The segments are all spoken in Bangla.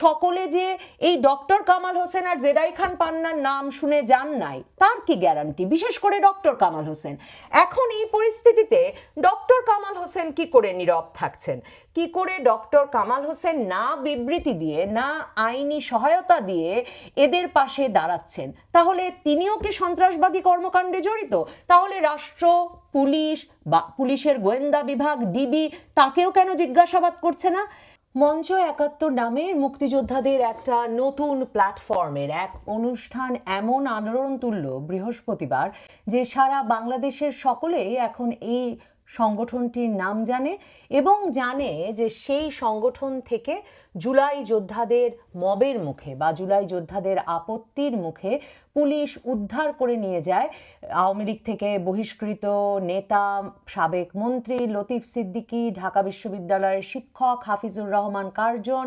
সকলে যে এই ডক্টর কামাল হোসেন আর জেরাই খান পান্নার নাম শুনে যান নাই তার কি গ্যারান্টি, বিশেষ করে ডক্টর কামাল হোসেন। এখন এই পরিস্থিতিতে ডক্টর কামাল হোসেন কি করে নীরব থাকছেন, কি করে ডক্টর কামাল হোসেন না বিবৃতি দিয়ে না আইনি সহায়তা দিয়ে এদের পাশে দাঁড়াচ্ছেন? তাহলে তিনিও কি সন্ত্রাসবাদী কর্মকাণ্ডে জড়িত? তাহলে রাষ্ট্র, পুলিশ বা পুলিশের গোয়েন্দা বিভাগ, ডিবি তাকেও কেন জিজ্ঞাসাবাদ করছে না? মঞ্চ ৭১ নামের মুক্তিযোদ্ধাদের একটা নতুন প্ল্যাটফর্মের এক অনুষ্ঠান এমন আলোড়ন তুলল বৃহস্পতিবার যে সারা বাংলাদেশের সকলেই এখন এই সংগঠনটির নাম জানে এবং জানে যে সেই সংগঠন থেকে জুলাই যোদ্ধাদের মবের মুখে বা জুলাই যোদ্ধাদের আপত্তির মুখে পুলিশ উদ্ধার করে নিয়ে যায় আওয়ামী লীগ থেকে বহিষ্কৃত নেতা, সাবেক মন্ত্রী লতিফ সিদ্দিকী, ঢাকা বিশ্ববিদ্যালয়ের শিক্ষক হাফিজুর রহমান কার্জন,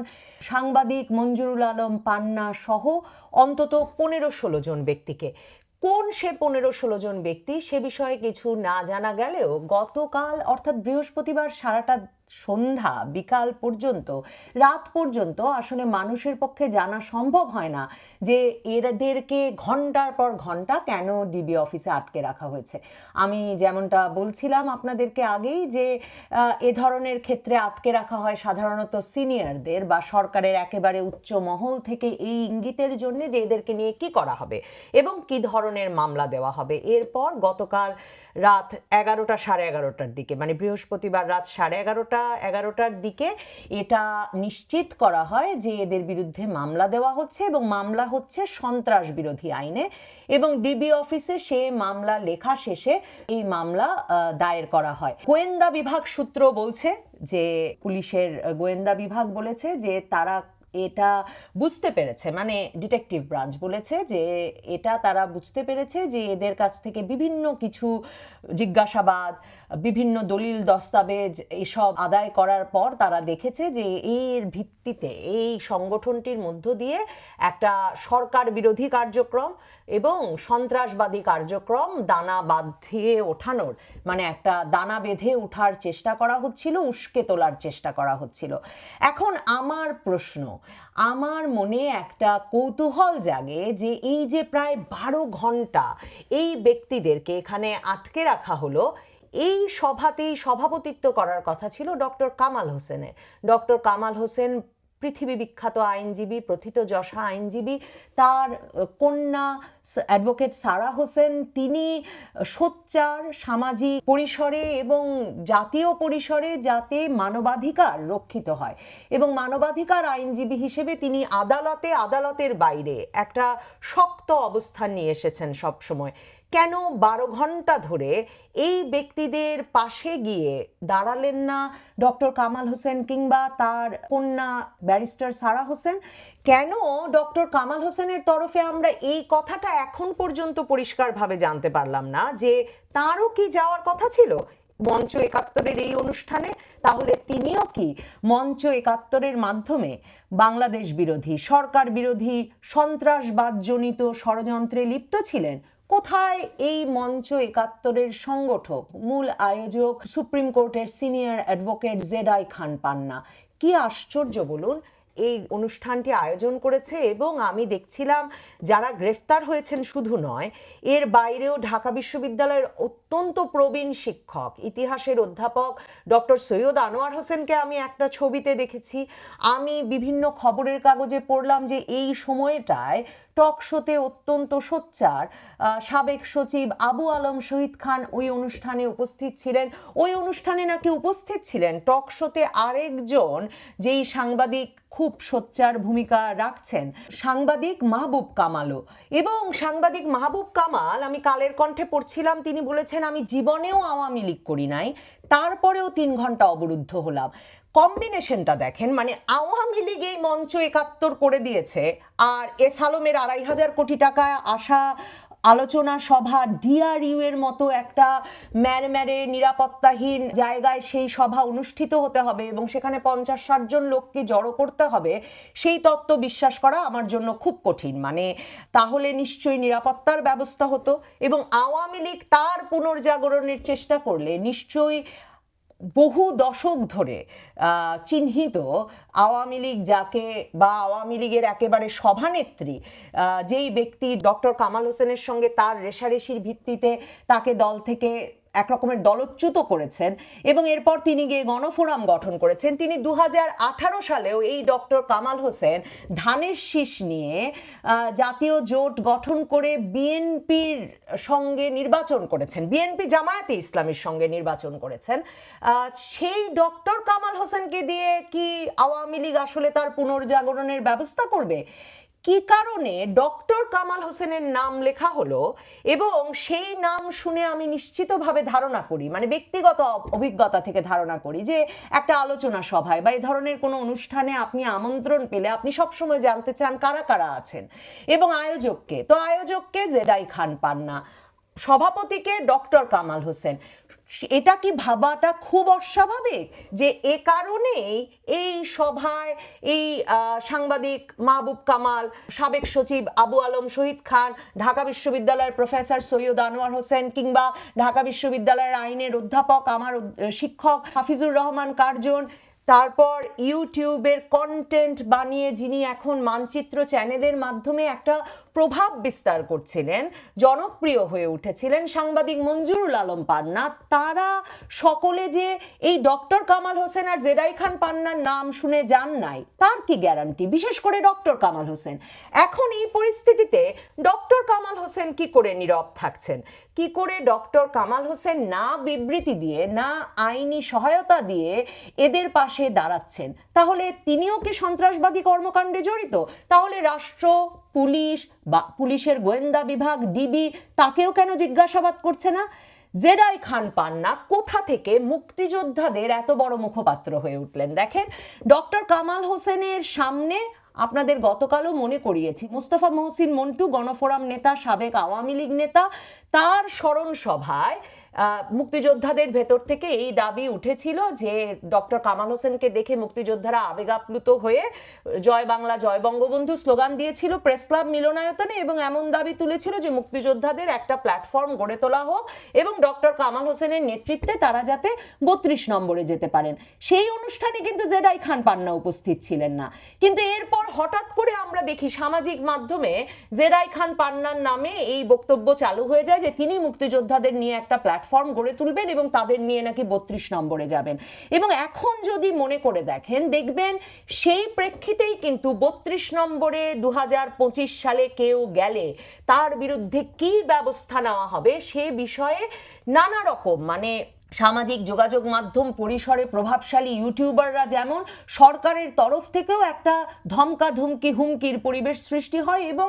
সাংবাদিক মঞ্জুরুল আলম পান্না সহ অন্তত ১৫-১৬ জন ব্যক্তিকে। কোন সে ১৫-১৬ জন ব্যক্তি সে বিষয়ে কিছু না জানা গেলেও গতকাল অর্থাৎ বৃহস্পতিবার সারাটা সন্ধ্যা বিকাল পর্যন্ত, রাত পর্যন্ত আসলে মানুষের পক্ষে জানা সম্ভব হয় না যে এদেরকে ঘন্টার পর ঘন্টা কেন ডিবি অফিসে আটকে রাখা হয়েছে। আমি যেমনটা বলছিলাম আপনাদেরকে আগেই যে এ ধরনের ক্ষেত্রে আটকে রাখা হয় সাধারণত সিনিয়রদের বা সরকারের একেবারে উচ্চ মহল থেকে এই ইঙ্গিতের জন্য যে এদেরকে নিয়ে কি করা হবে এবং কি ধরনের মামলা দেওয়া হবে। এরপর গতকাল রাত ১১টা সাড়ে ১১টার দিকে, মানে বৃহস্পতিবার রাত সাড়ে ১১টার দিকে এটা নিশ্চিত করা হয় যে এদের বিরুদ্ধে মামলা দেওয়া হচ্ছে এবং মামলা হচ্ছে সন্ত্রাস বিরোধী আইনে এবং ডিবি অফিসে সে মামলা লেখা শেষে এই মামলা দায়ের করা হয়। গোয়েন্দা বিভাগ সূত্র বলছে যে পুলিশের গোয়েন্দা বিভাগ বলেছে যে তারা এটা বুঝতে পেরেছে, মানে ডিটেকটিভ ব্রাঞ্চ বলেছে যে এটা তারা বুঝতে পেরেছে যে এদের কাছ থেকে বিভিন্ন কিছু জিজ্ঞাসাবাদ, বিভিন্ন দলিল দস্তাবেজ এসব আদায় করার পর তারা দেখেছে যে এর ভিত্তিতে এই সংগঠনটির মধ্য দিয়ে একটা সরকার বিরোধী কার্যক্রম এবং সন্ত্রাসবাদী কার্যক্রম দানা বাঁধিয়ে ওঠানোর, মানে একটা দানা বেঁধে ওঠার চেষ্টা করা হচ্ছিল, উস্কে তোলার চেষ্টা করা হচ্ছিল। এখন আমার প্রশ্ন, আমার মনে একটা কৌতূহল জাগে যে এই যে প্রায় ১২ ঘন্টা এই ব্যক্তিদেরকে এখানে আটকে রাখা হলো, এই সভাতেই সভাপতিত্ব করার কথা ছিল ডক্টর কামাল হোসেনের। ডক্টর কামাল হোসেন পৃথিবী বিখ্যাত আইনজীবী, প্রথিতযশা আইনজীবী। তার কন্যা অ্যাডভোকেট সারা হোসেন, তিনি সোচ্চার সামাজিক পরিসরে এবং জাতীয় পরিসরে যাতে মানবাধিকার রক্ষিত হয় এবং মানবাধিকার আইনজীবী হিসেবে তিনি আদালতের বাইরে একটা শক্ত অবস্থান নিয়ে এসেছেন সব সময়। কেন ১২ ঘন্টা ধরে এই ব্যক্তিদের পাশে গিয়ে দাঁড়ালেন না ডক্টর কামাল হোসেন কিংবা তার কন্যা ব্যারিস্টার সারা হোসেন? কেন ডক্টর কামাল হোসেনের তরফে আমরা এই কথাটা এখন পর্যন্ত পরিষ্কারভাবে জানতে পারলাম না যে তারও কি যাওয়ার কথা ছিল মঞ্চ ৭১-এর এই অনুষ্ঠানে? তাহলে তিনিও কি মঞ্চ ৭১-এর মাধ্যমে বাংলাদেশ বিরোধী, সরকার বিরোধী, সন্ত্রাসবাদজনিত ষড়যন্ত্রে লিপ্ত ছিলেন? কোথায় এই মঞ্চ ৭১-এর সংগঠক, মূল আয়োজক সুপ্রিম কোর্টের সিনিয়র অ্যাডভোকেট জেরাই খান পান্না? কি আশ্চর্য বলুন, এই অনুষ্ঠানটি আয়োজন করেছে এবং আমি দেখছিলাম যারা গ্রেফতার হয়েছেন শুধু নয়, এর বাইরেও ঢাকা বিশ্ববিদ্যালয়ের অত্যন্ত প্রবীণ শিক্ষক, ইতিহাসের অধ্যাপক ডক্টর সৈয়দ আনোয়ার হোসেনকে আমি একটা ছবিতে দেখেছি। আমি বিভিন্ন খবরের কাগজে পড়লাম যে এই সময়টায় টক শোতে অত্যন্ত সোচ্চার সাবেক সচিব আবু আলম শহীদ খান ওই অনুষ্ঠানে উপস্থিত ছিলেন। ওই অনুষ্ঠানে নাকি উপস্থিত ছিলেন টক শোতে আরেকজন যেই সাংবাদিক খুব সোচ্চার ভূমিকা রাখছেন, সাংবাদিক মাহবুব কামালও। এবং সাংবাদিক মাহবুব কামাল, আমি কালের কণ্ঠে পড়ছিলাম, তিনি বলেছেন আমি জীবনেও আওয়ামী লীগ করি নাই, তারপরেও ৩ ঘন্টা অবরুদ্ধ হলাম। কম্বিনেশনটা দেখেন, মানে আওয়ামী লীগ এই মঞ্চ ৭১ করে দিয়েছে আর এস আলমের ২৫০০ কোটি টাকা আসা আলোচনা সভা, ডিআরইউ এর মতো একটা ম্যারে নিরাপত্তাহীন জায়গায় সেই সভা অনুষ্ঠিত হতে হবে এবং সেখানে ৫০-৬০ জন লোককে জড়ো করতে হবে, সেই তত্ত্ব বিশ্বাস করা আমার জন্য খুব কঠিন। মানে তাহলে নিশ্চয়ই নিরাপত্তার ব্যবস্থা হতো এবং আওয়ামী লীগ তার পুনর্জাগরণের চেষ্টা করলে নিশ্চয়ই বহু দশক ধরে চিহ্নিত আওয়ামী লীগ যাকে, বা আওয়ামী লীগের একেবারে সভানেত্রী যেই ব্যক্তি ডক্টর কামাল হোসেনের সঙ্গে তার রেষারেষির ভিত্তিতে তাকে দল থেকে এক রকমের দলচ্যুত করেছেন এবং এরপর তিনি গিয়ে গণফোরাম গঠন করেছেন। তিনি 2018 সালেও এই ডক্টর কামাল হোসেন ধানের শীষ নিয়ে জাতীয় জোট গঠন করে বিএনপির সঙ্গে নির্বাচন করেছেন, বিএনপি জামায়াতে ইসলামীর সঙ্গে নির্বাচন করেছেন। সেই ডক্টর কামাল হোসেনকে দিয়ে কি আওয়ামী লীগ আসলে তার পুনর্জাগরণের ব্যবস্থা করবে? কি কারণে ডক্টর কামাল হোসেনের নাম লেখা হলো এবং সেই নাম শুনে আমি নিশ্চিতভাবে ধারণা করি, মানে ব্যক্তিগত অভিজ্ঞতা থেকে ধারণা করি, যে একটা আলোচনা সভায় বা এই ধরনের কোনো অনুষ্ঠানে আপনি আমন্ত্রণ পেলে আপনি সবসময় জানতে চান কারা কারা আছেন, এবং আয়োজককে জেডাই খান পান্না, সভাপতিকে ডক্টর কামাল হোসেন। এটা কি ভাবাটা খুব অস্বাভাবিক যে এ কারণেই এই সভায় এই সাংবাদিক মাহবুব কামাল, সাবেক সচিব আবু আলম শহীদ খান, ঢাকা বিশ্ববিদ্যালয়ের প্রফেসর সৈয়দ আনোয়ার হোসেন, কিংবা ঢাকা বিশ্ববিদ্যালয়ের আইনের অধ্যাপক আমার শিক্ষক হাফিজুর রহমান কার্জন, তারপর ইউটিউবের কন্টেন্ট বানিয়ে যিনি এখন মানচিত্র চ্যানেলের মাধ্যমে একটা প্রভাব বিস্তার করছিলেন, জনপ্রিয় হয়ে উঠেছিলেন, সাংবাদিক মঞ্জুরুল আলম পান্না, তারা সকলে যে এই ডক্টর কামাল হোসেন আর জেডাই খান পান্নার নাম শুনে যান নাই, তার কি গ্যারান্টি? বিশেষ করে ডক্টর কামাল হোসেন। এখন এই পরিস্থিতিতে ডক্টর কামাল হোসেন কি করে নীরব থাকছেন? কি করে ডক্টর কামাল হোসেন না বিবৃতি দিয়ে, না আইনি সহায়তা দিয়ে এদের পাশে দাঁড়াচ্ছেন? তাহলে তিনিও কি সন্ত্রাসবাদী কর্মকাণ্ডে জড়িত? তাহলে রাষ্ট্র, পুলিশ বা পুলিশের গোয়েন্দা বিভাগ, ডিবি, তাকেও কেন জিজ্ঞাসাবাদ করছে না? জেডাই খান পান্না কোথা থেকে মুক্তিযোদ্ধাদের এত বড় মুখপাত্র হয়ে উঠলেন? দেখেন, ডক্টর কামাল হোসেনের সামনে আপনাদের গতকালও মনে করিয়েছি, মোস্তফা মহসিন মন্টু, গণফোরাম নেতা, সাবেক আওয়ামী লীগ নেতা, তার স্মরণ সভায় মুক্তিযোদ্ধাদের ভেতর থেকে এই দাবি উঠেছিল যে ডক্টর কামাল হোসেনকে দেখে মুক্তিযোদ্ধারা আবেগাপ্লুত হয়ে জয় বাংলা জয় বঙ্গবন্ধু স্লোগান দিয়েছিল প্রেস ক্লাব মিলনায়তনে, এবং এমন দাবি তুলেছিল যে মুক্তিযোদ্ধাদের একটা প্ল্যাটফর্ম গড়ে তোলা হোক এবং ডক্টর কামাল হোসেনের নেতৃত্বে তারা যাতে 32 নম্বরে যেতে পারেন। সেই অনুষ্ঠানে কিন্তু জেডাই খান পান্না উপস্থিত ছিলেন না। কিন্তু এরপর হঠাৎ করে আমরা দেখি সামাজিক মাধ্যমে জেডাই খান পান্নার নামে এই বক্তব্য চালু হয়ে যায় যে তিনি মুক্তিযোদ্ধাদের নিয়ে একটা প্ল্যাটফর্ম গড়ে তুলবেন এবং তাদের নিয়ে নাকি 32 নম্বরে যাবেন। এবং এখন যদি মনে করে দেখেন, দেখবেন সেই প্রেক্ষিতেই কিন্তু 32 নম্বরে 2025 সালে কেউ গেলে তার বিরুদ্ধে কি ব্যবস্থা নেওয়া হবে সে বিষয়ে নানা রকম, মানে সামাজিক যোগাযোগ মাধ্যম পরিসরে প্রভাবশালী ইউটিউবাররা যেমন, সরকারের তরফ থেকেও একটা ধমকাধমকি হুমকির পরিবেশ সৃষ্টি হয় এবং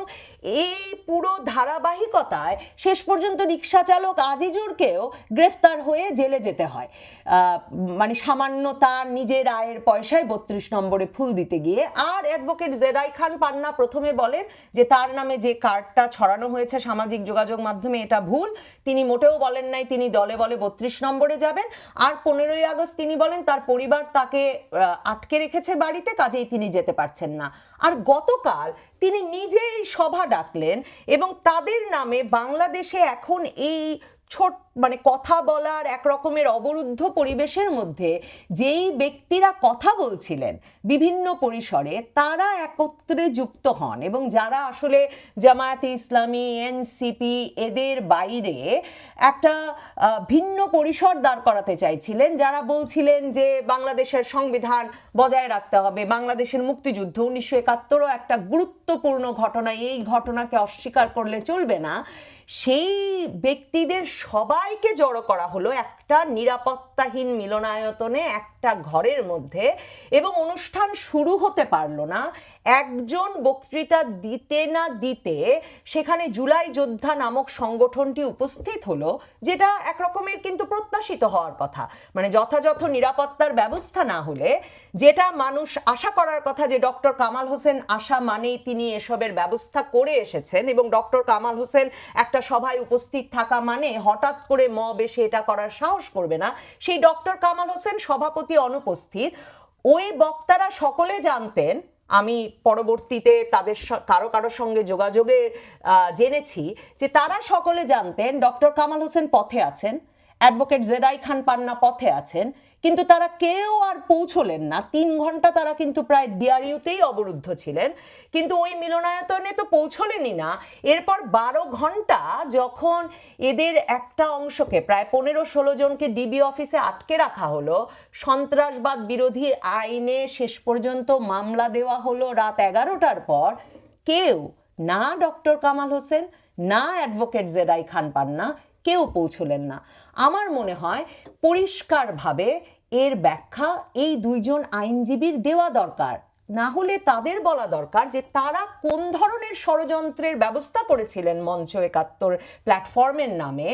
এই পুরো ধারাবাহিকতায় শেষ পর্যন্ত রিক্সা চালক আজিজুরকেও গ্রেফতার হয়ে জেলে যেতে হয়, মানে সামান্য তার নিজের আয়ের পয়সায় 32 নম্বরে ফুল দিতে গিয়ে। আর অ্যাডভোকেট জেডাই খান পান্না প্রথমে বলেন যে তার নামে যে কার্ডটা ছড়ানো হয়েছে সামাজিক যোগাযোগ মাধ্যমে এটা ভুল, তিনি মোটেও বলেন নাই তিনি দলে বলে 32 নম্বরে যাবেন। আর 15ই আগস্ট তিনি বলেন তার পরিবার তাকে আটকে রেখেছে বাড়িতে, কাজেই তিনি যেতে পারছেন না। আর গতকাল তিনি নিজেই সভা ডাকলেন এবং তাদের নামে বাংলাদেশে এখন এই মানে কথা বলার এক রকমের অবরুদ্ধ পরিবেশের মধ্যে যেই ব্যক্তিরা কথা বলছিলেন বিভিন্ন পরিসরে, তারা একত্রে যুক্ত হন এবং যারা আসলে জামায়াতে ইসলামী, এনসিপি এদের বাইরে একটা ভিন্ন পরিসর দাঁড় করাতে চাইছিলেন, যারা বলছিলেন যে বাংলাদেশের সংবিধান বজায় রাখতে হবে, বাংলাদেশের মুক্তিযুদ্ধ 1971ও একটা গুরুত্বপূর্ণ ঘটনা, এই ঘটনাকে অস্বীকার করলে চলবে না, সেই ব্যক্তিদের সবাইকে জড়ো করা হলো একটা নিরাপত্তাহীন মিলনায়তনে, একটা ঘরের মধ্যে, এবং অনুষ্ঠান শুরু হতে পারলো না। একজন বক্তৃতা দিতে না দিতে সেখানে জুলাই যোদ্ধা নামক সংগঠনটি উপস্থিত হলো, যেটা একরকমের কিন্তু প্রত্যাশিত হওয়ার কথা। মানে যথাযথ নিরাপত্তার ব্যবস্থা না হলে যেটা মানুষ আশা করার কথা, যে ডক্টর কামাল হোসেন আসা মানেই তিনি এসবের ব্যবস্থা করে এসেছেন এবং ডক্টর কামাল হোসেন একটা সভায় উপস্থিত থাকা মানে হঠাৎ করে মব এসে এটা করার সাহস করবে না, সেই ডক্টর কামাল হোসেন সভাপতি অনুপস্থিত। ওই বক্তারা সকলে জানতেন, আমি পরবর্তীতে তাদের কারো সঙ্গে যোগাযোগে জেনেছি যে তারা সকলে জানতেন ডক্টর কামাল হোসেন পথে আছেন, অ্যাডভোকেট জেডাই খান পান্না পথে আছেন, কিন্তু তারা কেউ আর পৌঁছলেন না। 3 ঘন্টা তারা কিন্তু প্রায় ডিআরইউতেই অবরুদ্ধ ছিলেন, কিন্তু ওই মিলনায়তনে তো পৌঁছলেনই না। এরপর 12 ঘন্টা যখন এদের একটা অংশকে, প্রায় 15-16 জনকে ডিবি অফিসে আটকে রাখা হলো, সন্ত্রাসবাদ বিরোধী আইনে শেষ পর্যন্ত মামলা দেওয়া হলো রাত 11টার পর, কেউ, না ডক্টর কামাল হোসেন, না অ্যাডভোকেট জেরাই খান পান্না, কেউ পৌঁছলেন না। আমার মনে হয় পরিষ্কারভাবে এর ব্যাখ্যা এই দুইজন আইনজীবীর দেওয়া দরকার। না হলে তাদের বলা দরকার যে তারা কোন ধরনের ষড়যন্ত্রের ব্যবস্থা করেছিলেন মঞ্চ 71 প্ল্যাটফর্মের নামে,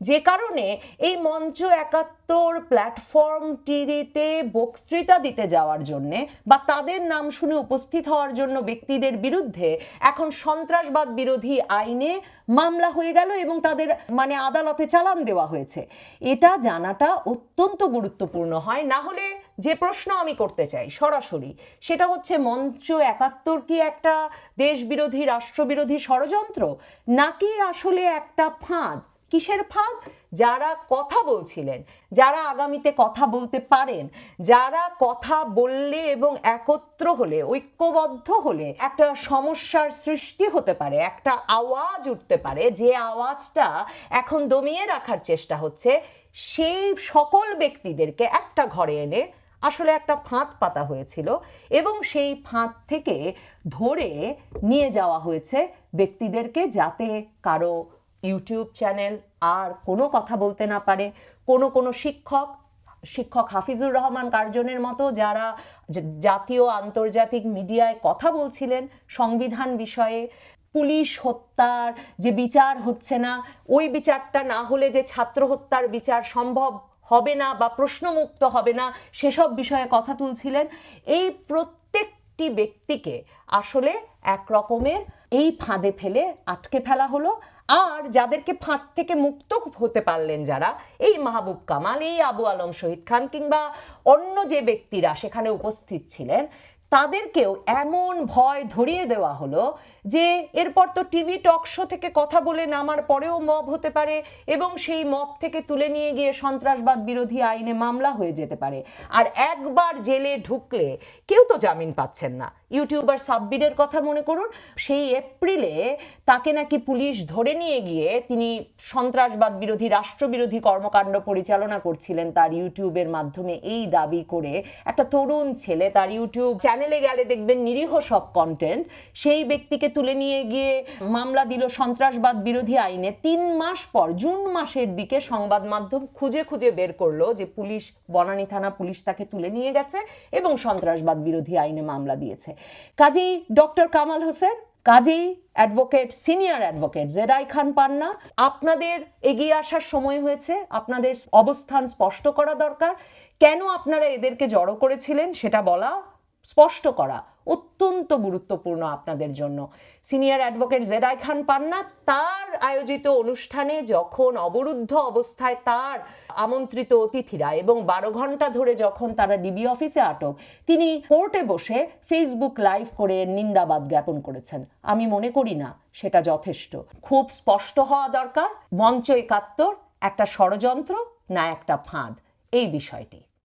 যে কারণে এই মঞ্চ 71 প্ল্যাটফর্মটিতে বক্তৃতা দিতে যাওয়ার জন্যে বা তাদের নাম শুনে উপস্থিত হওয়ার জন্য ব্যক্তিদের বিরুদ্ধে এখন সন্ত্রাসবাদ বিরোধী আইনে মামলা হয়ে গেল এবং তাদের আদালতে চালান দেওয়া হয়েছে। এটা জানাটা অত্যন্ত গুরুত্বপূর্ণ হয়। না হলে যে প্রশ্ন আমি করতে চাই সরাসরি, সেটা হচ্ছে মঞ্চ 71 কি একটা দেশবিরোধী রাষ্ট্রবিরোধী ষড়যন্ত্র, নাকি আসলে একটা ফাঁদ? কিসের ফাঁদ? যারা কথা বলছিলেন, যারা আগামীতে কথা বলতে পারেন, যারা কথা বললে এবং একত্র হলে, ঐক্যবদ্ধ হলে একটা সমস্যার সৃষ্টি হতে পারে, একটা আওয়াজ উঠতে পারে, যে আওয়াজটা এখন দমিয়ে রাখার চেষ্টা হচ্ছে, সেই সকল ব্যক্তিদেরকে একটা ঘরে এনে আসলে একটা ফাঁদ পাতা হয়েছিল এবং সেই ফাঁদ থেকে ধরে নিয়ে যাওয়া হয়েছে ব্যক্তিদেরকে, যাতে কারো ইউটিউব চ্যানেল আর কোনো কথা বলতে না পারে। কোনো শিক্ষক হাফিজুর রহমান কার্জনের মতো যারা জাতীয় আন্তর্জাতিক মিডিয়ায় কথা বলছিলেন সংবিধান বিষয়ে, পুলিশ হত্যার যে বিচার হচ্ছে না, ওই বিচারটা না হলে যে ছাত্র হত্যার বিচার সম্ভব হবে না বা প্রশ্নমুক্ত হবে না, সেসব বিষয়ে কথা তুলছিলেন। এই প্রত্যেকটি ব্যক্তিকে আসলে এক রকমের এই ফাঁদে ফেলে আটকে ফেলা হলো। আর যাদেরকে ফাঁদ থেকে মুক্ত হতে পারলেন যারা, এই মাহবুব কামাল, এই আবু আলম শহীদ খান কিংবা অন্য যে ব্যক্তিরা সেখানে উপস্থিত ছিলেন, তাদেরকেও এমন ভয় ধরিয়ে দেওয়া হলো যে এরপর তো টিভি টক শো থেকে কথা বলে নামার পরেও মব হতে পারে এবং সেই মব থেকে তুলে নিয়ে গিয়ে সন্ত্রাসবাদ বিরোধী আইনে মামলা হয়ে যেতে পারে। আর একবার জেলে ঢুকলে কেউ তো জামিন পাচ্ছেন না। ইউটিউবার সাব্বিরের কথা মনে করুন, সেই এপ্রিলে তাকে নাকি পুলিশ ধরে নিয়ে গিয়ে, তিনি সন্ত্রাসবাদ বিরোধী রাষ্ট্রবিরোধী কর্মকাণ্ড পরিচালনা করছিলেন তার ইউটিউবের মাধ্যমে, এই দাবি করে একটা তরুণ ছেলে, তার ইউটিউব চ্যানেলে গেলে দেখবেন নিরীহ সব কন্টেন্ট, সেই ব্যক্তিকে তুলে নিয়ে গিয়ে মামলা দিল সন্ত্রাসবাদ বিরোধী আইনে। 3 মাস পর জুন মাসের দিকে সংবাদ মাধ্যম খুঁজে খুঁজে বের করলো যে পুলিশ, বনানী থানা পুলিশ তাকে তুলে নিয়ে গেছে এবং সন্ত্রাসবাদ বিরোধী আইনে মামলা দিয়েছে। কাজেই ডক্টর কামাল হোসেন, কাজেই অ্যাডভোকেট, সিনিয়র অ্যাডভোকেট জেরাই খান পান্না, আপনাদের এগিয়ে আসার সময় হয়েছে। আপনাদের অবস্থান স্পষ্ট করা দরকার। কেন আপনারা এদেরকে জড়ো করেছিলেন সেটা বলা, স্পষ্ট করা অত্যন্ত গুরুত্বপূর্ণ আপনাদের জন্য। সিনিয়র অ্যাডভোকেট জেরাই খান পান্না তার আয়োজিত অনুষ্ঠানে যখন অবরুদ্ধ অবস্থায় তার আমন্ত্রিত অতিথিরা এবং 12 ঘন্টা ধরে যখন তারা ডিবি অফিসে আটক, তিনি কোর্টে বসে ফেসবুক লাইভ করে নিন্দাবাদ জ্ঞাপন করেছেন। আমি মনে করি না সেটা যথেষ্ট। খুব স্পষ্ট হওয়া দরকার মঞ্চ 71 একটা ষড়যন্ত্র না একটা ফাঁদ, এই বিষয়টি।